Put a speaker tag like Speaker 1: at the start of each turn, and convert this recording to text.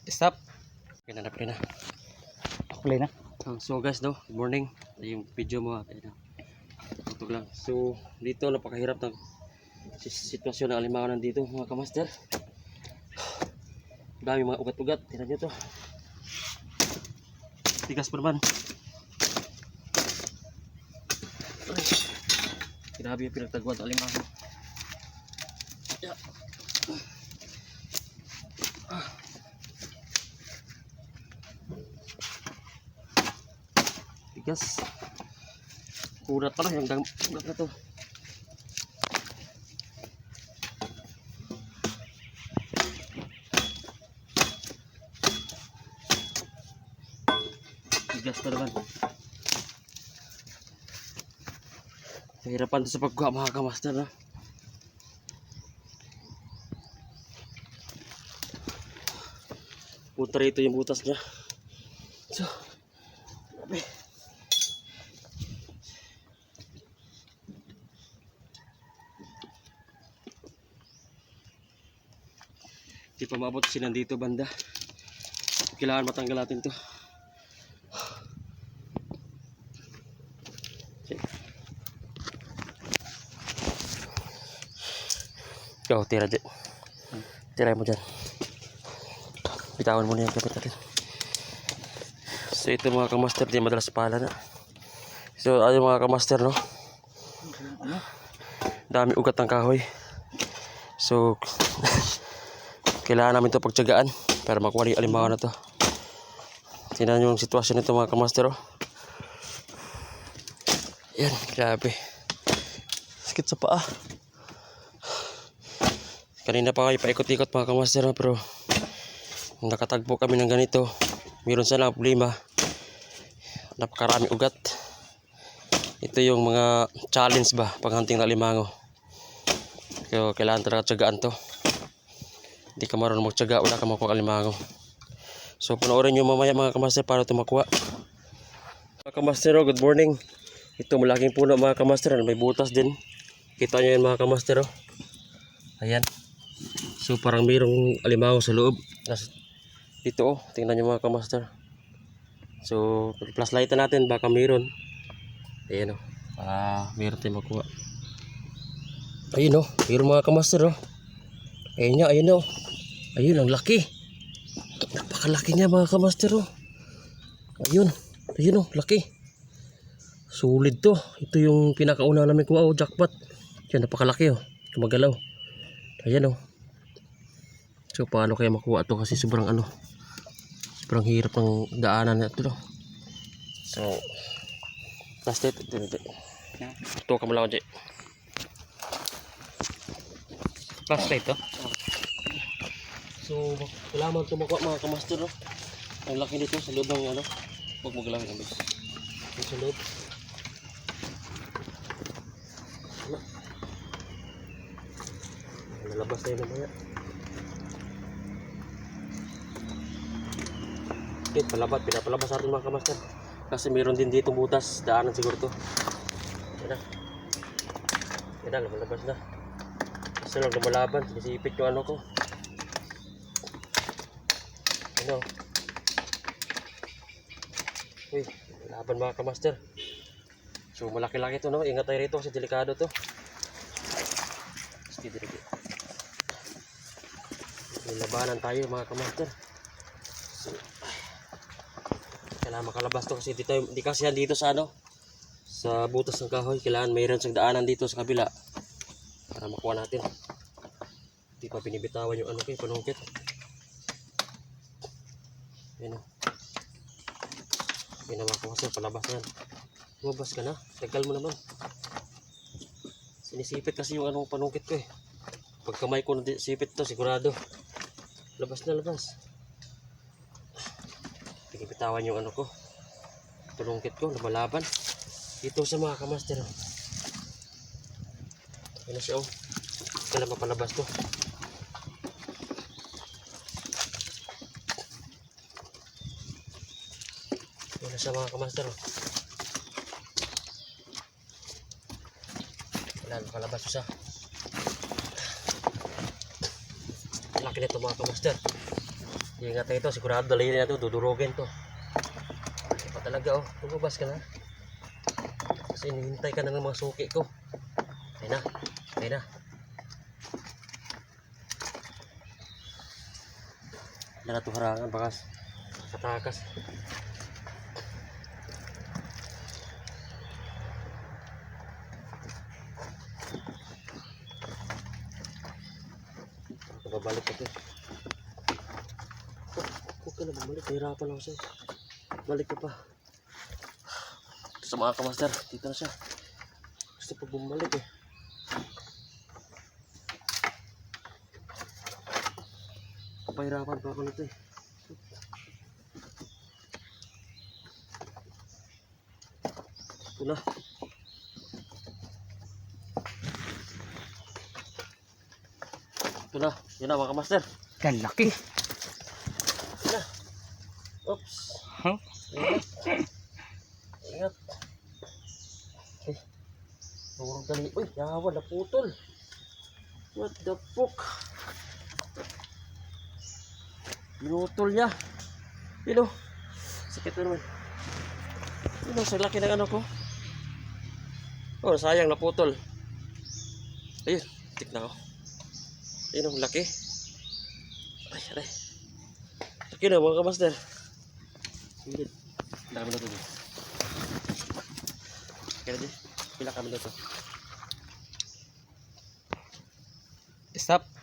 Speaker 1: Stop.
Speaker 2: Okay na, okay na.
Speaker 1: Play na.
Speaker 2: So guys, no, good morning. Yung video mo, ito lang. So, dito napakahirap ng sitwasyon ng alimango nandito, mga kamaster. Dami mga ugat-ugat. Tingnan nyo to. Tigas pa naman. Ay, grabe yung pinagtagwan ng alimango. Yeah. Tigas. Kurat pa lang yung ugat na to. Tigas pa naman. Mahirapan sa pagkuha mga kamaster, no? Punta rito yung butas niya. So, grabe. Di pa maabot sila dito banda. Kailangan matanggal natin to. Ikaw, tira dyan. Tira mo dyan. Bitawan mo na yung kapit natin. So ito mga kamaster, di madalas pala na. So ayun mga kamaster, no? Dami ugat ng kahoy. So kailangan namin ito pagtyagaan para makuha yung alimango na to. Tingnan nyo yung sitwasyon nito mga kamaster, oh. Yan, grabe. Sakit sa paa. Kanina pa kayo paikot-ikot mga kamaster, pero nakatagpo kami ng ganito. Meron sana problema. Napakarami ugat. Ito yung mga challenge ba paghunting ng alimango. So kailangan talaga tyagaan to. Hindi ka marunong magtyaga, wala ka makuha alimango. So panoorin nyo mamaya mga kamaster para ito makuha. Mga kamaster, good morning. Ito malaking puno mga kamaster, may butas din. Kita nyo yan mga kamaster, oh. Ayan. So parang mayroong alimango sa loob. Dito, oh, tingnan nyo mga kamaster. So flashlight natin, baka mayroon. Ayan, oh. Mayroon tayong makuha. Ayun, oh, mayroon mga kamaster, oh. Ayun niya, ayun, oh. Ayun, ang laki. Napakalaki niya mga kamaster, oh. Ayun, ayun, oh, laki. Sulit to. Ito yung pinakauna namin kuha, oh, jackpot. Yan, napakalaki, oh. Tumagalaw. Ayan, oh. So paano kaya makuha to kasi sobrang sobrang hirap ng daanan na ito, no? So last date ito ka mo lang, Jay.
Speaker 1: Flashlight to.
Speaker 2: So kailangan ito makuha mga kamaster, no? Ang laki nito sa loob ng huwag magalawin ang bigay sa loob. Nalabas na yun namaya. Okay, pinapalabas natin mga kamaster. Kasi meron din dito butas, daanan siguro to. Yan na. Yan na, lumalabas na. Kasi lang lumalaban, sinisipit yung ko. Ano? Uy, laban mga kamaster. So malaki-laki to, no? Ingat tayo rito kasi delikado to. Sige, dito. May labanan tayo mga kamaster. So, kailangan makalabas to kasi di kasi yan dito sa sa butas ng kahoy. Kailangan mayroon sa daanan dito sa kabila para makuha natin. Hindi pa binibitawan yung panungkit. Yan, o. Yan na mga kamaster, palabas na yan. Lumabas ka na, tagal mo naman. Sinisipit kasi yung panungkit ko, eh. Pag kamay ko nasipit to, sigurado labas na, labas. Binibitawan yung ko, panungkit ko, lumalaban dito sa mga kamaster. Yan na siya, oh. Kailan mapalabas to. Yan na siya mga kamaster, oh. Kailan mapalabas to siya. Laki nito mga kamaster. Ingat na ito, sigurado dalayin na ito, dudurugin to. Hindi pa talaga oh, lumabas ka na. Kasi hinihintay ka na ng mga suki ko. Ayun na, ayun na. Wala na ito harangan, bakas katakas. Babalik ako. Huwag ka na bumalik. Nahirapan ako sa'yo. Balik ka pa. Sa mga kamaster, dito na siya. Gusto pa bumalik eh. Kapahirapan pa ako nito eh. Ito na. Ito na. Yan na mga kamaster.
Speaker 1: Yan, laki.
Speaker 2: Ito na. Oops.
Speaker 1: Huh?
Speaker 2: Ingat. Ingat. Eh. Turong dali. Uy, yawa. Naputol. What the fuck? Pinutol niya. Yun o. Sakit na naman. Yun o, sa laki ng ano ko. Oh, sayang naputol. Ayun, tik na ako. Ayun o, laki. Ay, aray. Laki na mga kamaster. Hindi. Dami na ito din. Kaya din. Pila kami na ito.
Speaker 1: Stop.